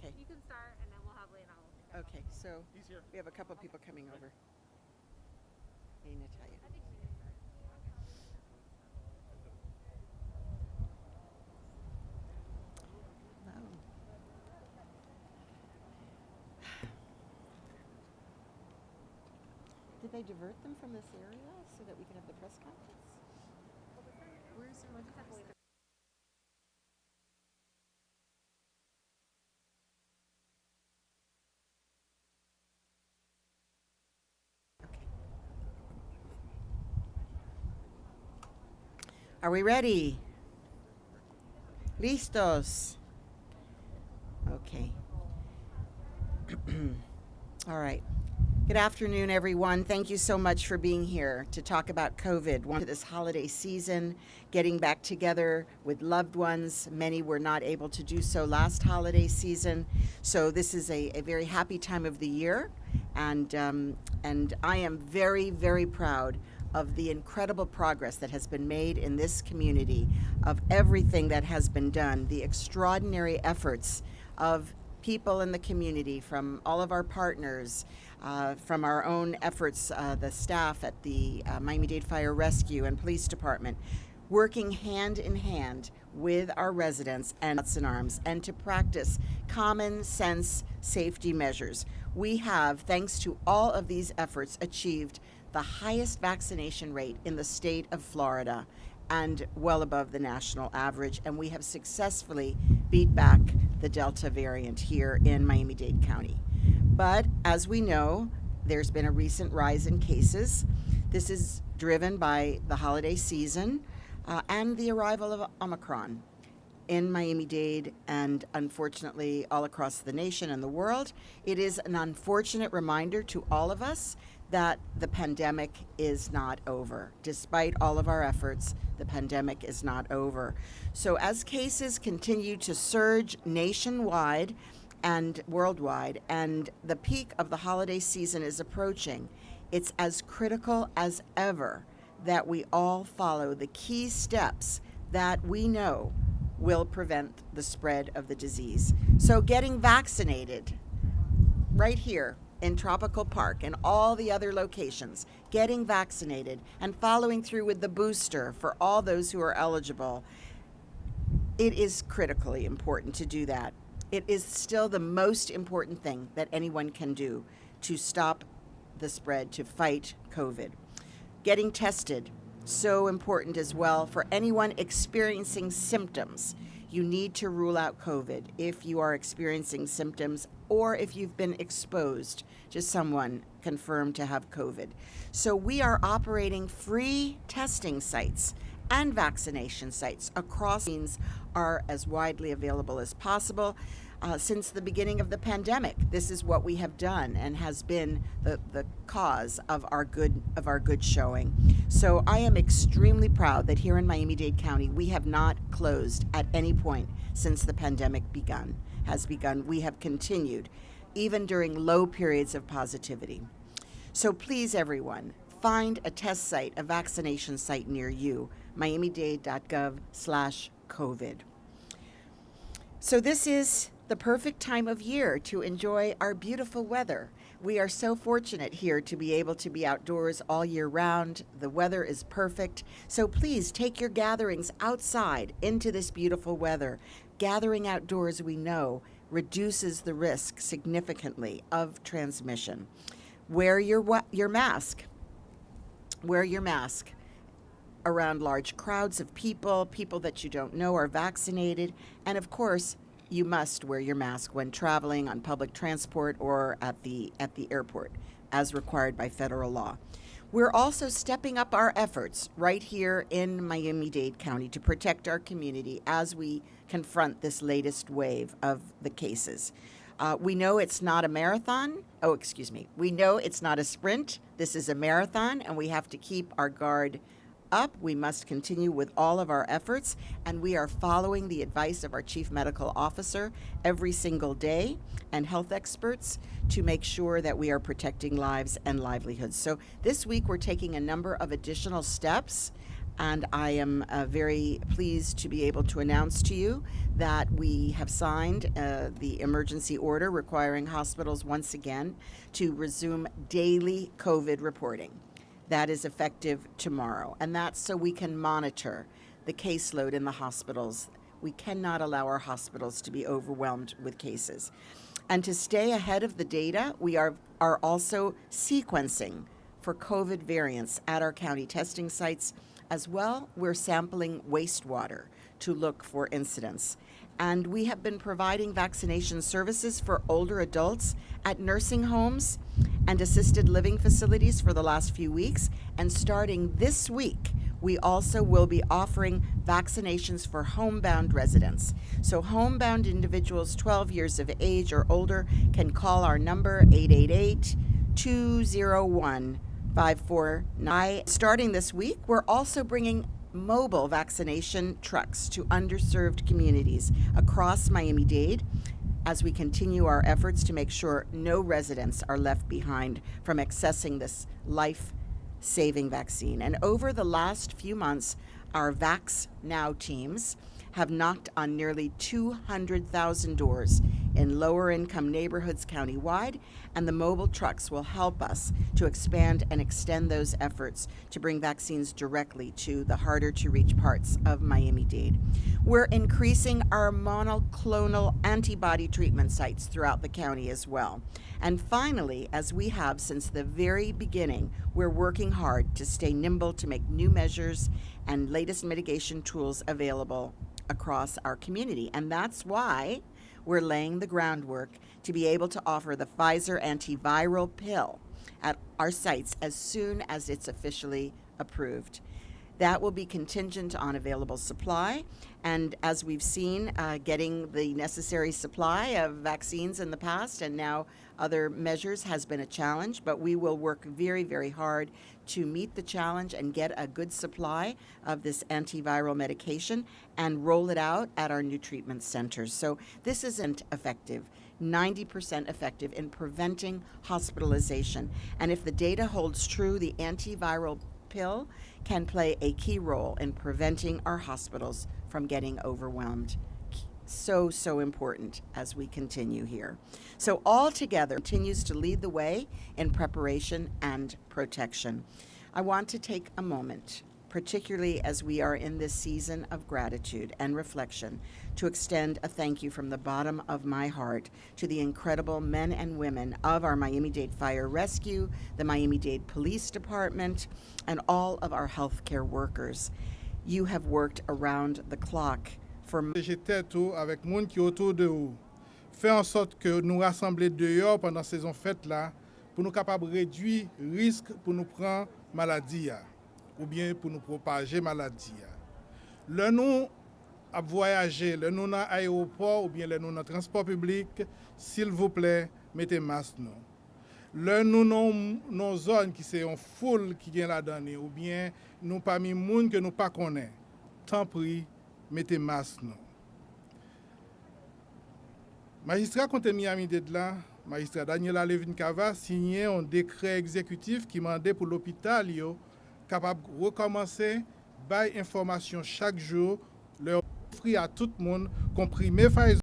Okay. You can start, and then we'll have Lena. Okay, so we have a couple of people coming over. Hey, Natalia. I think she can start. Hello. Did they divert them from this area so that we can have the press conference? Where's the microphone? Okay. Are we ready? Listos. Okay. All right. Good afternoon, everyone. Thank you so much for being here to talk about COVID. This holiday season, getting back together with loved ones. Many were not able to do so last holiday season. So this is a very happy time of the year. And I am very, very proud of the incredible progress that has been made in this community, of everything that has been done, the extraordinary efforts of people in the community, from all of our partners, from our own efforts, the staff at the Miami-Dade Fire Rescue and Police Department, working hand in hand with our residents and shots in arms, and to practice common sense safety measures. We have, thanks to all of these efforts, achieved the highest vaccination rate in the state of Florida and well above the national average, and we have successfully beat back the Delta variant here in Miami-Dade County. But as we know, there's been a recent rise in cases. This is driven by the holiday season and the arrival of Omicron in Miami-Dade, and unfortunately all across the nation and the world. It is an unfortunate reminder to all of us that the pandemic is not over. Despite all of our efforts, the pandemic is not over. So as cases continue to surge nationwide and worldwide, and the peak of the holiday season is approaching, it's as critical as ever that we all follow the key steps that we know will prevent the spread of the disease. So getting vaccinated right here in Tropical Park and all the other locations, getting vaccinated and following through with the booster for all those who are eligible, it is critically important to do that. It is still the most important thing that anyone can do to stop the spread, to fight COVID. Getting tested, so important as well. For anyone experiencing symptoms, you need to rule out COVID if you are experiencing symptoms or if you've been exposed to someone confirmed to have COVID. So we are operating free testing sites and vaccination sites across means are as widely available as possible. Since the beginning of the pandemic, this is what we have done and has been the cause of our good showing. So I am extremely proud that here in Miami-Dade County, we have not closed at any point since the pandemic has begun. We have continued, even during low periods of positivity. So please, everyone, find a test site, a vaccination site near you, miamidade.gov/COVID. So this is the perfect time of year to enjoy our beautiful weather. We are so fortunate here to be able to be outdoors all year round. The weather is perfect. So please take your gatherings outside into this beautiful weather. Gathering outdoors, we know, reduces the risk significantly of transmission. Wear your mask. Wear your mask around large crowds of people that you don't know are vaccinated, and of course, you must wear your mask when traveling on public transport or at the airport, as required by federal law. We're also stepping up our efforts right here in Miami-Dade County to protect our community as we confront this latest wave of the cases. We know it's not a marathon. We know it's not a sprint. This is a marathon, and we have to keep our guard up. We must continue with all of our efforts, and we are following the advice of our chief medical officer every single day and health experts to make sure that we are protecting lives and livelihoods. So this week we're taking a number of additional steps And I am very pleased to be able to announce to you that we have signed the emergency order requiring hospitals once again to resume daily COVID reporting. That is effective tomorrow. And that's so we can monitor the caseload in the hospitals. We cannot allow our hospitals to be overwhelmed with cases. And to stay ahead of the data, we are also sequencing for COVID variants at our county testing sites. As well, we're sampling wastewater to look for incidents. And we have been providing vaccination services for older adults at nursing homes and assisted living facilities for the last few weeks. And starting this week, we also will be offering vaccinations for homebound residents. So homebound individuals 12 years of age or older can call our number 888-201-5449. Starting this week, we're also bringing mobile vaccination trucks to underserved communities across Miami-Dade as we continue our efforts to make sure no residents are left behind from accessing this life-saving vaccine. And over the last few months, our Vax Now teams have knocked on nearly 200,000 doors in lower-income neighborhoods countywide, and the mobile trucks will help us to expand and extend those efforts to bring vaccines directly to the harder-to-reach parts of Miami-Dade. We're increasing our monoclonal antibody treatment sites throughout the county as well. And finally, as we have since the very beginning, we're working hard to stay nimble to make new measures and latest mitigation tools available across our community. And that's why we're laying the groundwork to be able to offer the Pfizer antiviral pill at our sites as soon as it's officially approved. That will be contingent on available supply. And as we've seen, getting the necessary supply of vaccines in the past and now other measures has been a challenge, but we will work very, very hard to meet the challenge and get a good supply of this antiviral medication and roll it out at our new treatment centers. So this isn't effective. 90% effective in preventing hospitalization. And if the data holds true, the antiviral pill can play a key role in preventing our hospitals from getting overwhelmed. So important as we continue here. So altogether, continues to lead the way in preparation and protection. I want to take a moment, particularly as we are in this season of gratitude and reflection, to extend a thank you from the bottom of my heart to the incredible men and women of our Miami-Dade Fire Rescue, the Miami-Dade Police Department, and all of our healthcare workers. You have worked around the clock for J'étais tout avec monde qui autour de vous. Fait en sorte que nous rassembler dehors pendant saison fête là pour nous capables réduire risque pour nous prendre maladie ou bien pour nous propager maladie. Le nous à voyager, le nous dans aéroport ou bien le nous dans transport public, s'il vous plaît, mettez masque nous. Le nous dans zone qui c'est une foule qui vient là-dedans ou bien nous parmi monde que nous pas connaît. Tant pis, mettez masque nous. Magistrat contre Miami-Dade là, magistrat Daniella Levine Cava signé un décret exécutif qui mandait pour l'hôpital capable de recommencer bail information chaque jour leur offrir à tout le monde comprimé Pfizer